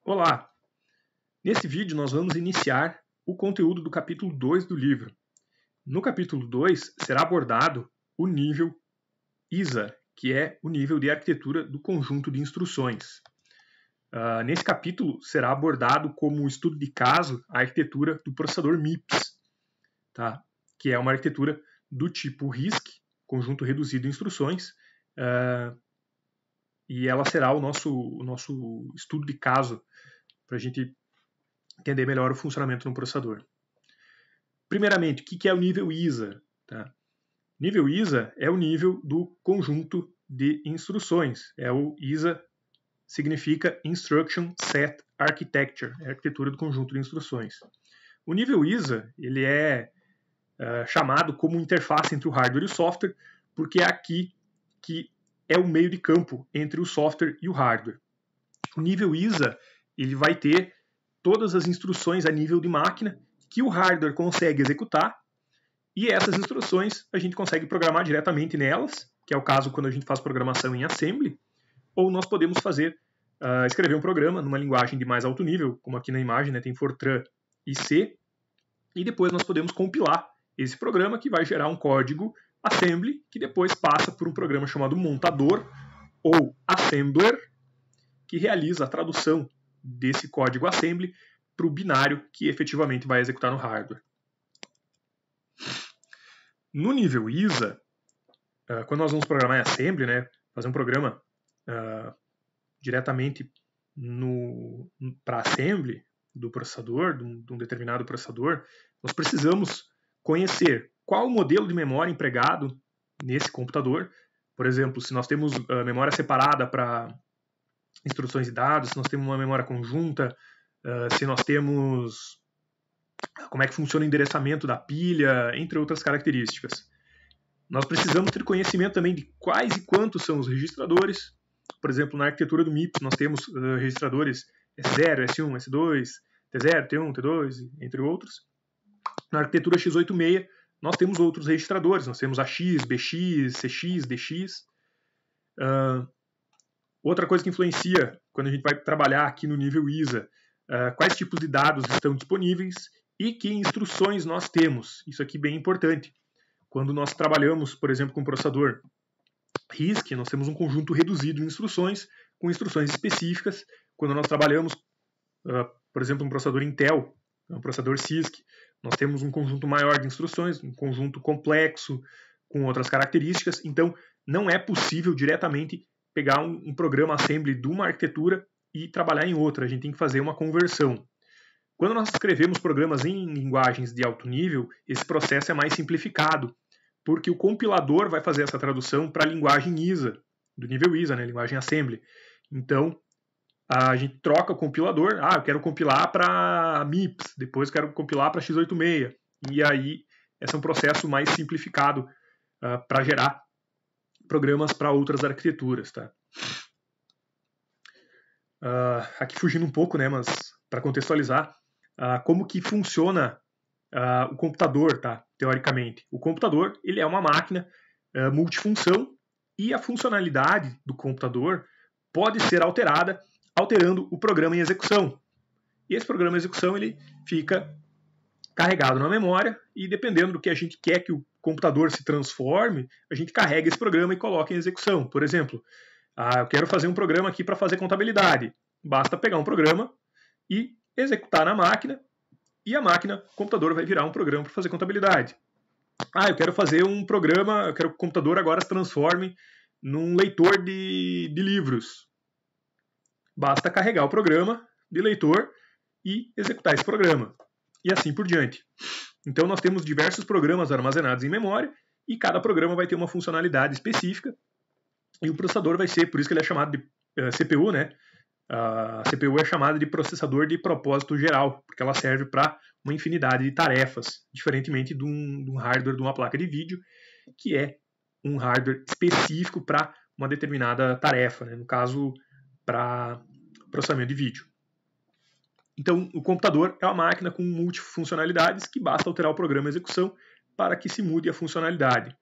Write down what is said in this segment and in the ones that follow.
Olá! Nesse vídeo nós vamos iniciar o conteúdo do capítulo 2 do livro. No capítulo 2 será abordado o nível ISA, que é o nível de arquitetura do conjunto de instruções. Nesse capítulo será abordado como estudo de caso a arquitetura do processador MIPS, tá? Que é uma arquitetura do tipo RISC, conjunto reduzido de instruções, e ela será o nosso estudo de caso para a gente entender melhor o funcionamento do processador. Primeiramente, o que é o nível ISA? Tá? Nível ISA é o nível do conjunto de instruções. O ISA significa Instruction Set Architecture, é a arquitetura do conjunto de instruções. O nível ISA ele é chamado como interface entre o hardware e o software, porque é aqui que é o meio de campo entre o software e o hardware. O nível ISA ele vai ter todas as instruções a nível de máquina que o hardware consegue executar, e essas instruções a gente consegue programar diretamente nelas, que é o caso quando a gente faz programação em assembly, ou nós podemos escrever um programa numa linguagem de mais alto nível, como aqui na imagem, né, tem Fortran e C, e depois nós podemos compilar esse programa que vai gerar um código assembly, que depois passa por um programa chamado montador, ou assembler, que realiza a tradução desse código assembly para o binário que efetivamente vai executar no hardware. No nível ISA, quando nós vamos programar em assembly, né, fazer um programa diretamente para assembly do processador, de um determinado processador, nós precisamos conhecer qual o modelo de memória empregado nesse computador. Por exemplo, se nós temos memória separada para instruções e dados, se nós temos uma memória conjunta, se nós temos como é que funciona o endereçamento da pilha, entre outras características. Nós precisamos ter conhecimento também de quais e quantos são os registradores. Por exemplo, na arquitetura do MIPS nós temos registradores S0, S1, S2, T0, T1, T2, entre outros. Na arquitetura x86 nós temos outros registradores, nós temos AX, BX, CX, DX. Outra coisa que influencia quando a gente vai trabalhar aqui no nível ISA, quais tipos de dados estão disponíveis e que instruções nós temos. Isso aqui é bem importante. Quando nós trabalhamos, por exemplo, com um processador RISC, nós temos um conjunto reduzido de instruções com instruções específicas. Quando nós trabalhamos, por exemplo, um processador Intel, um processador CISC, nós temos um conjunto maior de instruções, um conjunto complexo com outras características. Então, não é possível diretamente pegar um programa assembly de uma arquitetura e trabalhar em outra. A gente tem que fazer uma conversão. Quando nós escrevemos programas em linguagens de alto nível, esse processo é mais simplificado, porque o compilador vai fazer essa tradução para a linguagem ISA, do nível ISA, né, linguagem assembly. Então, a gente troca o compilador, eu quero compilar para MIPS, depois quero compilar para x86, e aí esse é um processo mais simplificado para gerar programas para outras arquiteturas. Tá? Aqui fugindo um pouco, né, mas para contextualizar, como que funciona o computador, tá? Teoricamente. O computador ele é uma máquina multifunção e a funcionalidade do computador pode ser alterada alterando o programa em execução. E esse programa em execução ele fica carregado na memória e dependendo do que a gente quer que o computador se transforme, a gente carrega esse programa e coloca em execução. Por exemplo, eu quero fazer um programa aqui para fazer contabilidade. Basta pegar um programa e executar na máquina, e a máquina, o computador, vai virar um programa para fazer contabilidade. Eu quero fazer um programa, eu quero que o computador agora se transforme num leitor de livros. Basta carregar o programa de leitor e executar esse programa. E assim por diante. Então nós temos diversos programas armazenados em memória, e cada programa vai ter uma funcionalidade específica, e o processador vai ser, por isso que ele é chamado de CPU, né? A CPU é chamada de processador de propósito geral, porque ela serve para uma infinidade de tarefas, diferentemente de um hardware de uma placa de vídeo, que é um hardware específico para uma determinada tarefa, né? No caso, para processamento de vídeo. Então, o computador é uma máquina com multifuncionalidades que basta alterar o programa de execução para que se mude a funcionalidade. O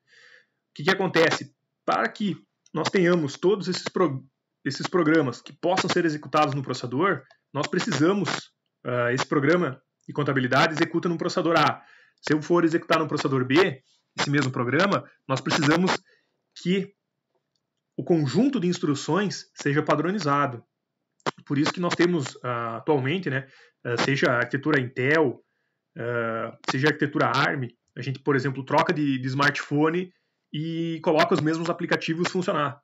que acontece? Para que nós tenhamos todos esses programas que possam ser executados no processador, nós precisamos, esse programa de contabilidade executa num processador A. Se eu for executar num processador B, esse mesmo programa, nós precisamos que o conjunto de instruções seja padronizado. Por isso que nós temos atualmente, né, seja a arquitetura Intel, seja a arquitetura ARM, a gente, por exemplo, troca de smartphone e coloca os mesmos aplicativos funcionar.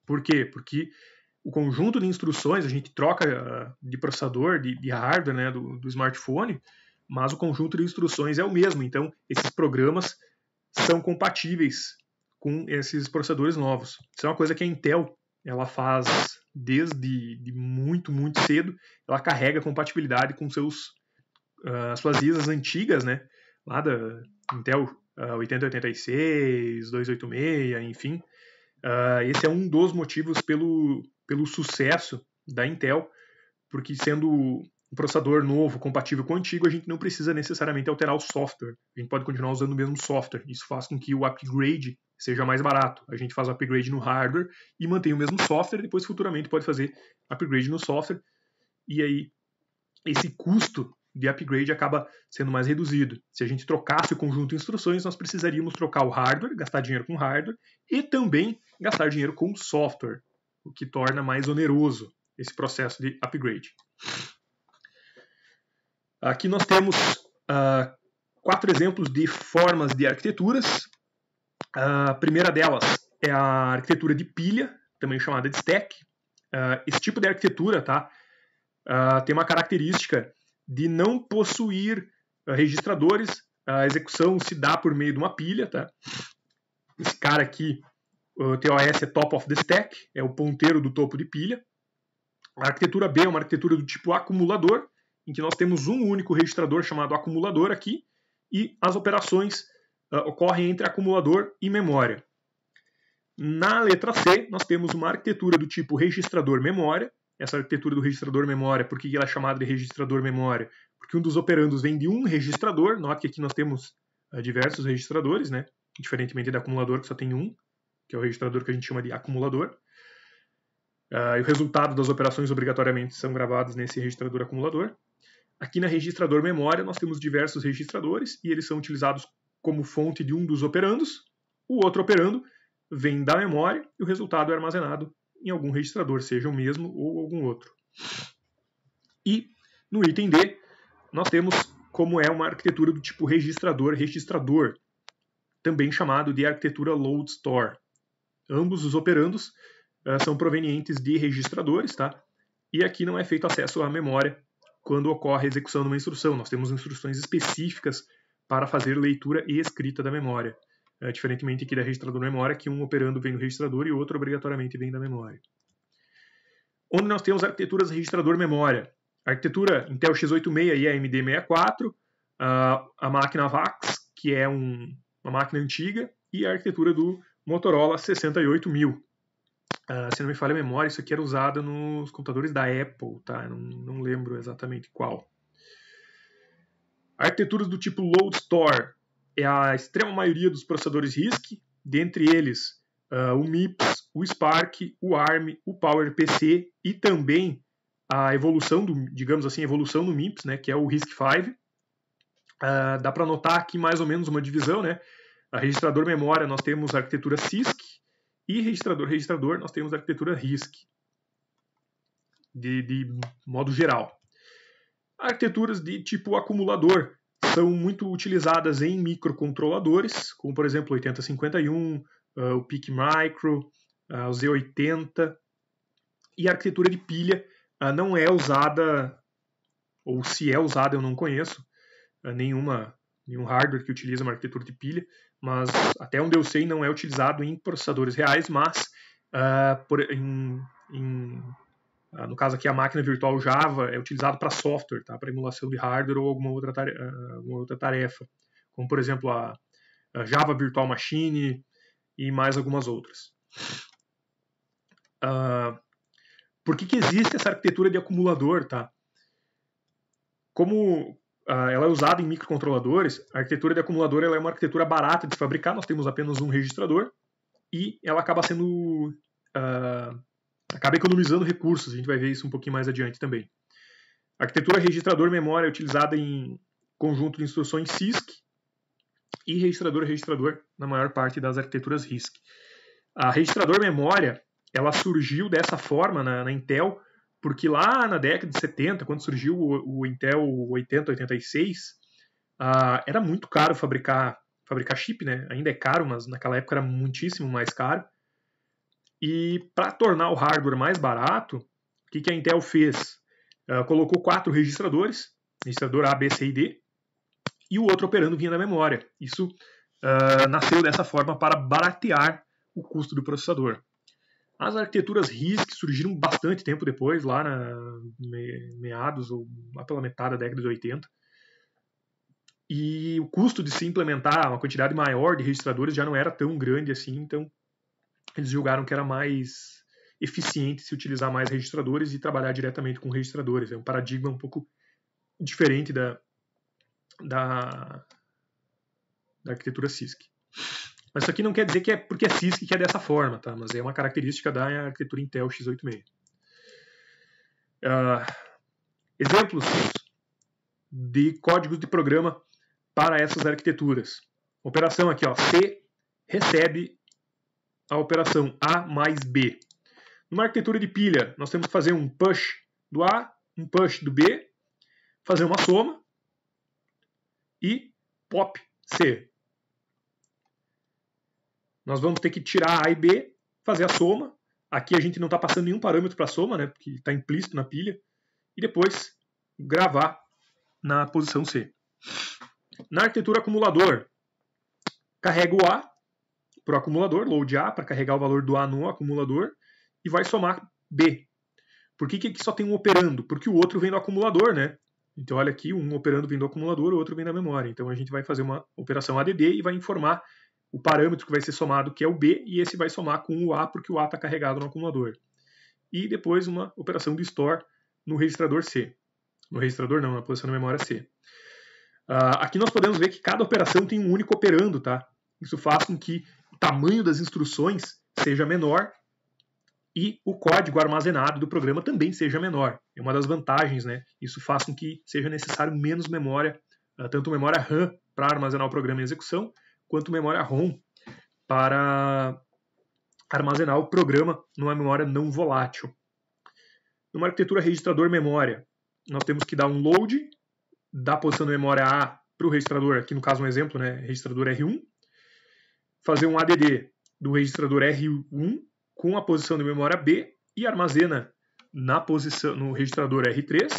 Por quê? Porque o conjunto de instruções, a gente troca de processador, de hardware, né, do smartphone, mas o conjunto de instruções é o mesmo. Então, esses programas são compatíveis com esses processadores novos. Isso é uma coisa que a Intel ela faz desde muito, muito cedo. Ela carrega compatibilidade com suas ISAs antigas, né, lá da Intel 8086, 286, enfim. Esse é um dos motivos pelo sucesso da Intel, porque sendo um processador novo compatível com o antigo, a gente não precisa necessariamente alterar o software. A gente pode continuar usando o mesmo software. Isso faz com que o upgrade seja mais barato. A gente faz o upgrade no hardware e mantém o mesmo software, depois futuramente pode fazer upgrade no software, e aí esse custo de upgrade acaba sendo mais reduzido. Se a gente trocasse o conjunto de instruções, nós precisaríamos trocar o hardware, gastar dinheiro com hardware e também gastar dinheiro com software, o que torna mais oneroso esse processo de upgrade. Aqui nós temos 4 exemplos de formas de arquiteturas. A primeira delas é a arquitetura de pilha, também chamada de stack. Esse tipo de arquitetura, tá, tem uma característica de não possuir registradores. A execução se dá por meio de uma pilha. Tá? Esse cara aqui, o TOS é top of the stack, é o ponteiro do topo de pilha. A arquitetura B é uma arquitetura do tipo acumulador, em que nós temos um único registrador chamado acumulador aqui, e as operações ocorrem entre acumulador e memória. Na letra C, nós temos uma arquitetura do tipo registrador-memória. Essa arquitetura do registrador-memória, por que ela é chamada de registrador-memória? Porque um dos operandos vem de um registrador. Note que aqui nós temos diversos registradores, né? Diferentemente do acumulador, que só tem um, que é o registrador que a gente chama de acumulador. E o resultado das operações obrigatoriamente são gravados nesse registrador acumulador. Aqui na registrador-memória nós temos diversos registradores e eles são utilizados como fonte de um dos operandos. O outro operando vem da memória e o resultado é armazenado em algum registrador, seja o mesmo ou algum outro. E no item D, nós temos como é uma arquitetura do tipo registrador-registrador, também chamado de arquitetura load store. Ambos os operandos são provenientes de registradores, tá? E aqui não é feito acesso à memória quando ocorre a execução de uma instrução. Nós temos instruções específicas para fazer leitura e escrita da memória. Diferentemente aqui da registrador-memória, que um operando vem do registrador e o outro obrigatoriamente vem da memória. Onde nós temos arquiteturas registrador-memória. A arquitetura Intel x86 e AMD 64, a máquina VAX, que é uma máquina antiga, e a arquitetura do Motorola 68000. Se não me falha a memória, isso aqui era usado nos computadores da Apple, tá? Não lembro exatamente qual. Arquiteturas do tipo Load Store é a extrema maioria dos processadores RISC, dentre eles o MIPS, o Spark, o ARM, o PowerPC e também a evolução digamos assim, evolução do MIPS, né, que é o RISC-V. Dá para notar aqui mais ou menos uma divisão, né? A registrador memória nós temos a arquitetura CISC e registrador nós temos a arquitetura RISC, de modo geral. Arquiteturas de tipo acumulador são muito utilizadas em microcontroladores, como por exemplo o 8051, o PIC Micro, o Z80. E a arquitetura de pilha não é usada, ou se é usada eu não conheço, nenhum hardware que utiliza uma arquitetura de pilha, mas até onde eu sei não é utilizado em processadores reais, mas no caso aqui a máquina virtual Java é utilizado para software, tá? Para emulação de hardware ou alguma outra tarefa, como por exemplo a Java Virtual Machine e mais algumas outras. Por que existe essa arquitetura de acumulador? Tá? Como ela é usada em microcontroladores, a arquitetura de acumulador ela é uma arquitetura barata de fabricar, nós temos apenas um registrador, e ela acaba sendo acaba economizando recursos, a gente vai ver isso um pouquinho mais adiante também. A arquitetura registrador-memória é utilizada em conjunto de instruções CISC e registrador-registrador na maior parte das arquiteturas RISC. A registrador-memória ela surgiu dessa forma na Intel, porque lá na década de 70, quando surgiu o Intel 8086, era muito caro fabricar chip, né? Ainda é caro, mas naquela época era muitíssimo mais caro. E para tornar o hardware mais barato, o que a Intel fez? Colocou 4 registradores, registrador A, B, C e D, e o outro operando vinha da memória. Isso nasceu dessa forma para baratear o custo do processador. As arquiteturas RISC surgiram bastante tempo depois, lá na meados ou lá pela metade da década de 80. E o custo de se implementar uma quantidade maior de registradores já não era tão grande assim, então eles julgaram que era mais eficiente se utilizar mais registradores e trabalhar diretamente com registradores. É um paradigma um pouco diferente da arquitetura CISC. Mas isso aqui não quer dizer que é porque é CISC que é dessa forma, tá? Mas é uma característica da arquitetura Intel x86. Exemplos de códigos de programa para essas arquiteturas. Operação aqui, ó, C recebe a operação A mais B. Numa arquitetura de pilha, nós temos que fazer um push do A, um push do B, fazer uma soma e pop C. Nós vamos ter que tirar A e B, fazer a soma. Aqui a gente não está passando nenhum parâmetro para a soma, né, porque está implícito na pilha. E depois gravar na posição C. Na arquitetura acumulador, carrega o A para o acumulador, load A, para carregar o valor do A no acumulador, e vai somar B. Por que aqui só tem um operando? Porque o outro vem do acumulador, né? Então olha aqui, um operando vem do acumulador, o outro vem da memória. Então a gente vai fazer uma operação ADD e vai informar o parâmetro que vai ser somado, que é o B, e esse vai somar com o A, porque o A está carregado no acumulador. E depois uma operação de store no registrador C. No registrador não, na posição da memória C. Aqui nós podemos ver que cada operação tem um único operando, tá? Isso faz com que o tamanho das instruções seja menor e o código armazenado do programa também seja menor. É uma das vantagens, né? Isso faz com que seja necessário menos memória, tanto memória RAM para armazenar o programa em execução, quanto memória ROM para armazenar o programa numa memória não volátil. Numa arquitetura registrador-memória, nós temos que dar um load da posição da memória A para o registrador, aqui no caso um exemplo, né, registrador R1, fazer um ADD do registrador R1 com a posição da memória B e armazena no registrador R3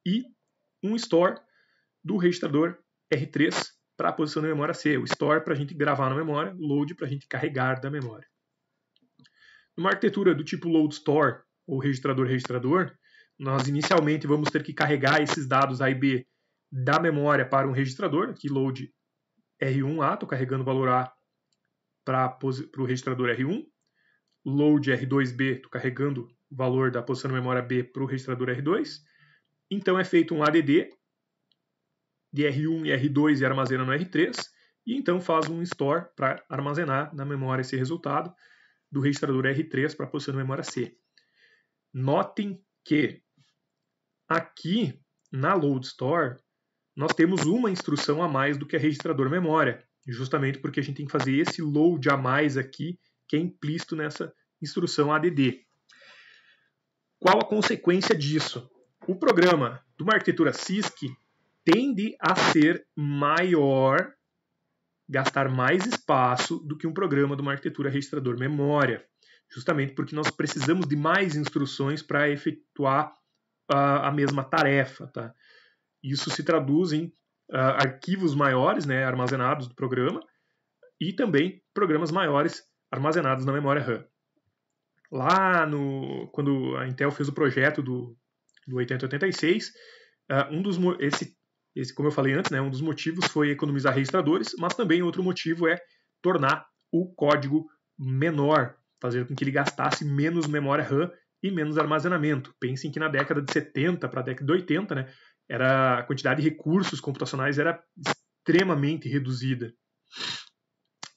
e um store do registrador R3 para a posição da memória C. O store para a gente gravar na memória, load para a gente carregar da memória. Numa arquitetura do tipo load store ou registrador-registrador, nós inicialmente vamos ter que carregar esses dados A e B da memória para um registrador, aqui load R1A, estou carregando o valor A para o registrador R1, load R2B, estou carregando o valor da posição da memória B para o registrador R2, então é feito um ADD de R1 e R2 e armazena no R3, e então faz um store para armazenar na memória esse resultado do registrador R3 para a posição da memória C. Notem que aqui na load store nós temos uma instrução a mais do que a registrador memória, justamente porque a gente tem que fazer esse load a mais aqui, que é implícito nessa instrução ADD. Qual a consequência disso? O programa de uma arquitetura CISC tende a ser maior, gastar mais espaço do que um programa de uma arquitetura registrador-memória, justamente porque nós precisamos de mais instruções para efetuar a mesma tarefa. Tá? Isso se traduz em arquivos maiores, né, armazenados do programa, e também programas maiores armazenados na memória RAM. Lá quando a Intel fez o projeto do 8086, como eu falei antes, né, um dos motivos foi economizar registradores, mas também outro motivo é tornar o código menor, fazer com que ele gastasse menos memória RAM e menos armazenamento. Pensem que na década de 70 para a década de 80, né, a quantidade de recursos computacionais era extremamente reduzida.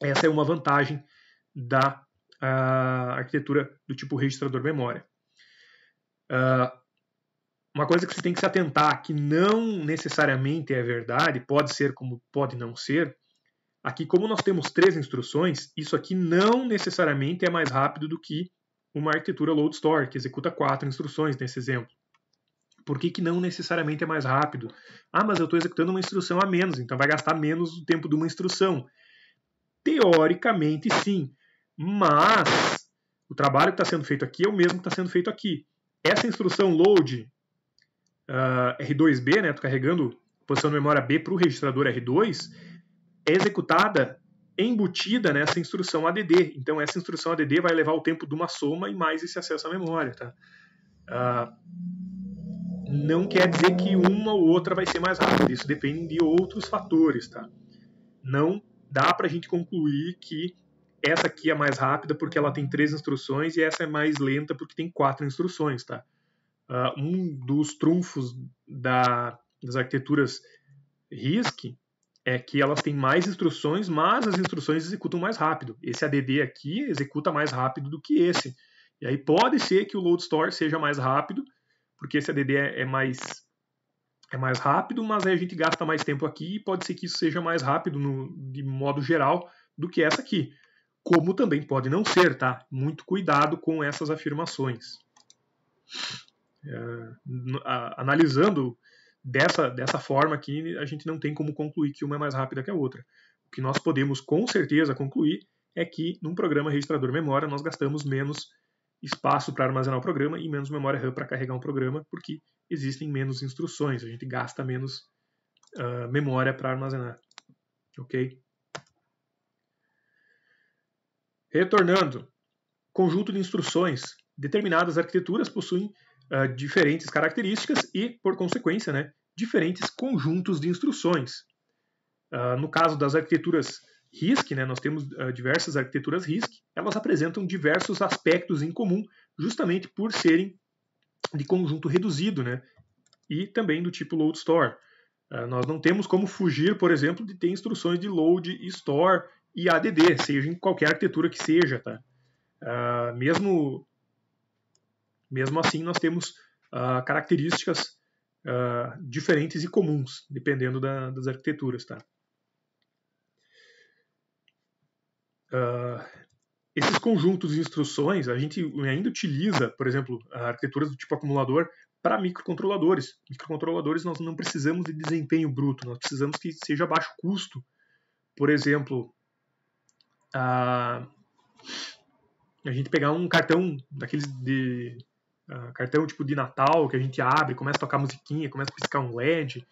Essa é uma vantagem da a arquitetura do tipo registrador memória. Uma coisa que você tem que se atentar, que não necessariamente é verdade, pode ser como pode não ser, aqui como nós temos 3 instruções, isso aqui não necessariamente é mais rápido do que uma arquitetura load store, que executa 4 instruções nesse exemplo. Por que não necessariamente é mais rápido? Mas eu estou executando uma instrução a menos, então vai gastar menos o tempo de uma instrução. Teoricamente, sim. Mas o trabalho que está sendo feito aqui é o mesmo que está sendo feito aqui. Essa instrução load R2B, né, tô carregando posição de memória B para o registrador R2, é executada embutida nessa instrução ADD. Então, essa instrução ADD vai levar o tempo de uma soma e mais esse acesso à memória. Tá? Não quer dizer que uma ou outra vai ser mais rápida. Isso depende de outros fatores. Tá? Não dá para a gente concluir que essa aqui é mais rápida porque ela tem 3 instruções e essa é mais lenta porque tem 4 instruções. Tá? Um dos trunfos das arquiteturas RISC é que elas têm mais instruções, mas as instruções executam mais rápido. Esse ADD aqui executa mais rápido do que esse. E aí pode ser que o load store seja mais rápido, porque esse ADD é mais rápido, mas aí a gente gasta mais tempo aqui e pode ser que isso seja mais rápido de modo geral do que essa aqui. Como também pode não ser, tá? Muito cuidado com essas afirmações. Analisando dessa forma aqui, a gente não tem como concluir que uma é mais rápida que a outra. O que nós podemos com certeza concluir é que num programa registrador memória nós gastamos menos espaço para armazenar o programa e menos memória RAM para carregar um programa, porque existem menos instruções, a gente gasta menos memória para armazenar. Ok? Retornando, conjunto de instruções. Determinadas arquiteturas possuem diferentes características e, por consequência, né, diferentes conjuntos de instruções. No caso das arquiteturas RISC, né, nós temos diversas arquiteturas RISC, elas apresentam diversos aspectos em comum, justamente por serem de conjunto reduzido, né, e também do tipo load store. Nós não temos como fugir, por exemplo, de ter instruções de load, store e ADD, seja em qualquer arquitetura que seja. Tá? Mesmo assim, nós temos características diferentes e comuns, dependendo das arquiteturas. Tá? Esses conjuntos de instruções, a gente ainda utiliza, por exemplo, arquiteturas do tipo acumulador para microcontroladores. Microcontroladores nós não precisamos de desempenho bruto, nós precisamos que seja baixo custo. Por exemplo, a gente pegar um cartão daqueles de cartão tipo de Natal, que a gente abre, começa a tocar musiquinha, começa a piscar um LED.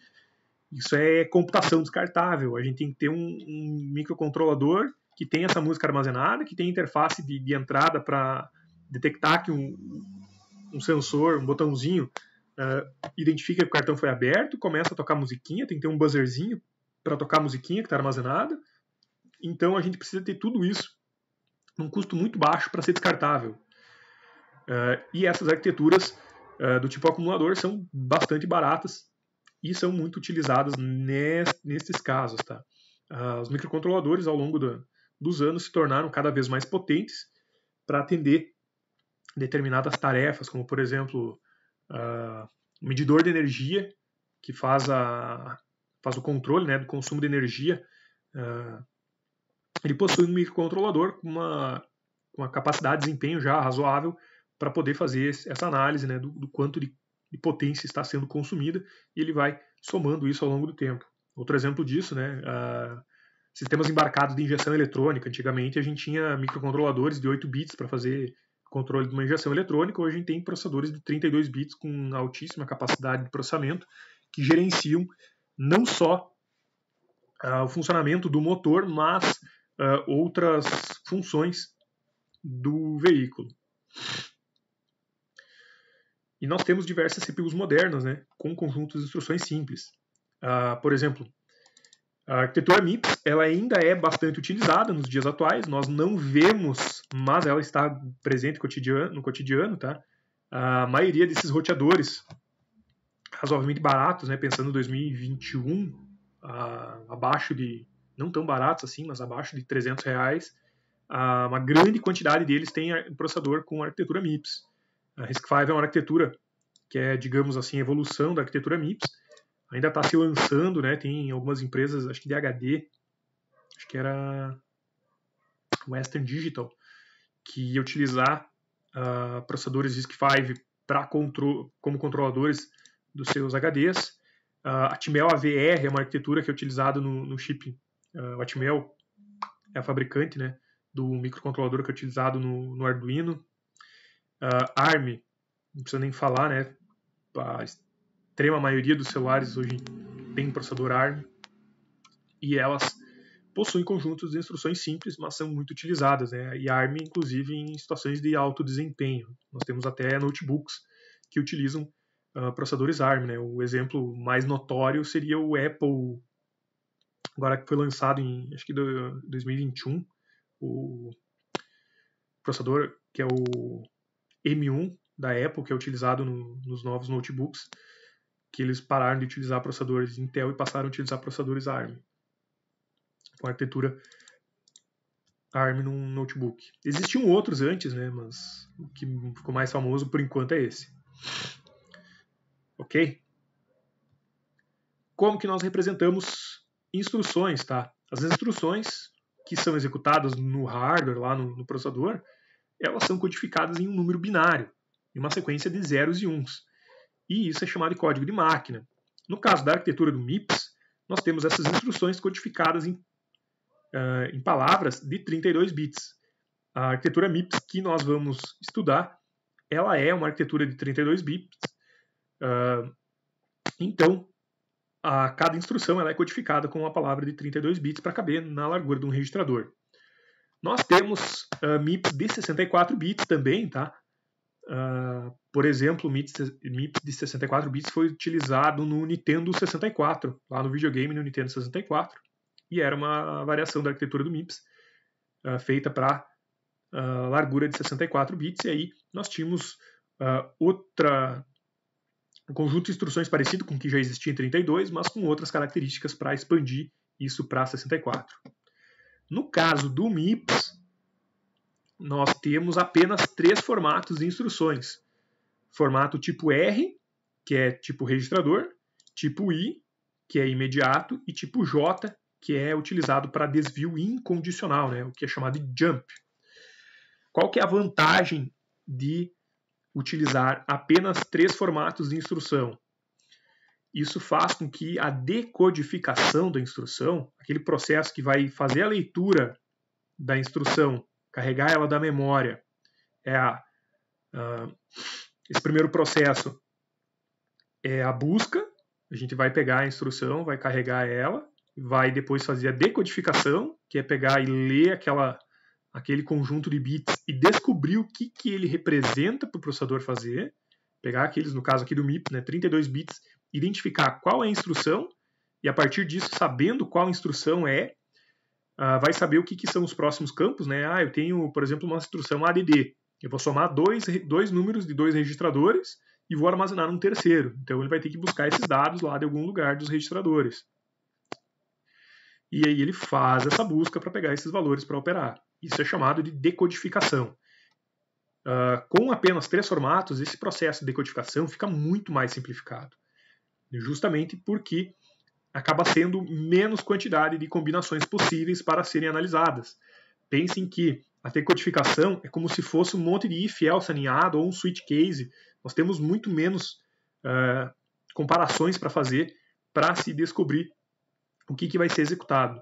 Isso é computação descartável. A gente tem que ter um microcontrolador que tem essa música armazenada, que tem interface de entrada para detectar que um sensor, um botãozinho, identifica que o cartão foi aberto, começa a tocar musiquinha, tem que ter um buzzerzinho para tocar a musiquinha que está armazenada. Então a gente precisa ter tudo isso num custo muito baixo para ser descartável. E essas arquiteturas do tipo acumulador são bastante baratas e são muito utilizadas nesses casos. Tá? Os microcontroladores, ao longo dos anos, se tornaram cada vez mais potentes para atender determinadas tarefas, como, por exemplo, o medidor de energia, que faz o controle, né, do consumo de energia. Ele possui um microcontrolador com uma capacidade de desempenho já razoável para poder fazer essa análise, né, do quanto de potência está sendo consumida, e ele vai somando isso ao longo do tempo. Outro exemplo disso, né, sistemas embarcados de injeção eletrônica. Antigamente a gente tinha microcontroladores de 8 bits para fazer controle de uma injeção eletrônica, hoje a gente tem processadores de 32 bits com altíssima capacidade de processamento que gerenciam não só o funcionamento do motor, mas outras funções do veículo. E nós temos diversas CPUs modernas, né, com conjuntos de instruções simples. Por exemplo, a arquitetura MIPS ela ainda é bastante utilizada nos dias atuais, nós não vemos, mas ela está presente no cotidiano. Tá? A maioria desses roteadores, razoavelmente baratos, né, pensando em 2021, abaixo de, não tão baratos assim, mas abaixo de R$300, uma grande quantidade deles tem processador com arquitetura MIPS. A RISC-V é uma arquitetura que é, digamos assim, evolução da arquitetura MIPS. Ainda está se lançando, né? Tem algumas empresas, acho que DHD, acho que era Western Digital, que ia utilizar processadores RISC-V como controladores dos seus HDs. A Atmel AVR é uma arquitetura que é utilizada no chip. O Atmel é a fabricante, né, do microcontrolador que é utilizado no Arduino. ARM, não precisa nem falar, né? A extrema maioria dos celulares hoje tem processador ARM. E elas possuem conjuntos de instruções simples, mas são muito utilizadas, né? E ARM, inclusive, em situações de alto desempenho. Nós temos até notebooks que utilizam processadores ARM, né? O exemplo mais notório seria o Apple, agora que foi lançado em, acho que 2021, o processador que é o M1 da Apple, que é utilizado nos novos notebooks, que eles pararam de utilizar processadores Intel e passaram a utilizar processadores ARM, com arquitetura ARM num notebook. Existiam outros antes, né, mas o que ficou mais famoso por enquanto é esse. Ok? Como que nós representamos instruções, tá? As instruções que são executadas no hardware, lá no processador, elas são codificadas em um número binário, em uma sequência de zeros e uns. E isso é chamado de código de máquina. No caso da arquitetura do MIPS, nós temos essas instruções codificadas em palavras de 32 bits. A arquitetura MIPS que nós vamos estudar, ela é uma arquitetura de 32 bits. Então, cada instrução ela é codificada com uma palavra de 32 bits para caber na largura de um registrador. Nós temos MIPS de 64 bits também, tá? Por exemplo, o MIPS de 64 bits foi utilizado no Nintendo 64, lá no videogame no Nintendo 64, e era uma variação da arquitetura do MIPS, feita para largura de 64 bits, e aí nós tínhamos um conjunto de instruções parecido com o que já existia em 32, mas com outras características para expandir isso para 64. No caso do MIPS, nós temos apenas 3 formatos de instruções. Formato tipo R, que é tipo registrador, tipo I, que é imediato, e tipo J, que é utilizado para desvio incondicional, né, o que é chamado de jump. Qual que é a vantagem de utilizar apenas 3 formatos de instrução? Isso faz com que a decodificação da instrução, aquele processo que vai fazer a leitura da instrução, carregar ela da memória, esse primeiro processo é a busca. A gente vai pegar a instrução, vai carregar ela, vai depois fazer a decodificação, que é pegar e ler aquele conjunto de bits e descobrir o que ele representa para o processador fazer. Pegar aqueles, no caso aqui do MIPS, né, 32 bits, identificar qual é a instrução, e a partir disso, sabendo qual instrução vai saber o que são os próximos campos, né? Eu tenho, por exemplo, uma instrução ADD. Eu vou somar dois números de 2 registradores e vou armazenar um terceiro. Então ele vai ter que buscar esses dados lá de algum lugar dos registradores. E aí ele faz essa busca para pegar esses valores para operar. Isso é chamado de decodificação. Com apenas 3 formatos, esse processo de decodificação fica muito mais simplificado. Justamente porque acaba sendo menos quantidade de combinações possíveis para serem analisadas. Pensem que a decodificação é como se fosse um monte de if-else aninhado ou um switch case. Nós temos muito menos comparações para fazer para se descobrir o que vai ser executado.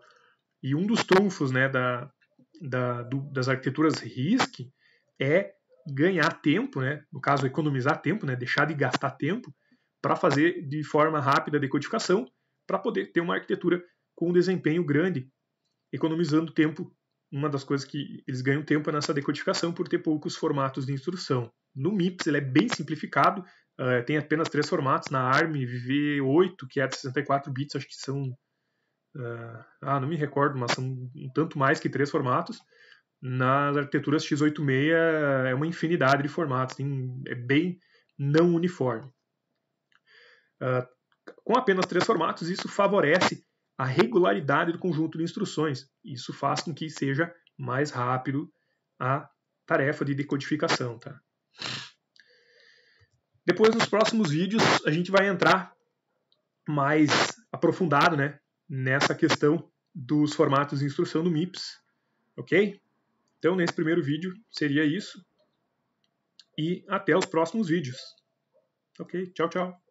E um dos trunfos, né, das arquiteturas RISC é ganhar tempo, né, no caso economizar tempo, né, deixar de gastar tempo para fazer de forma rápida a decodificação, para poder ter uma arquitetura com um desempenho grande, economizando tempo. Uma das coisas que eles ganham tempo é nessa decodificação por ter poucos formatos de instrução. No MIPS ele é bem simplificado, tem apenas 3 formatos, na ARM V8, que é de 64 bits, acho que são... não me recordo, mas são um tanto mais que 3 formatos. Nas arquiteturas x86 é uma infinidade de formatos, é bem não uniforme. Com apenas 3 formatos, isso favorece a regularidade do conjunto de instruções. Isso faz com que seja mais rápido a tarefa de decodificação, tá? Depois, nos próximos vídeos, a gente vai entrar mais aprofundado, né, nessa questão dos formatos de instrução do MIPS, ok? Então, nesse primeiro vídeo, seria isso. E até os próximos vídeos. Ok, tchau, tchau.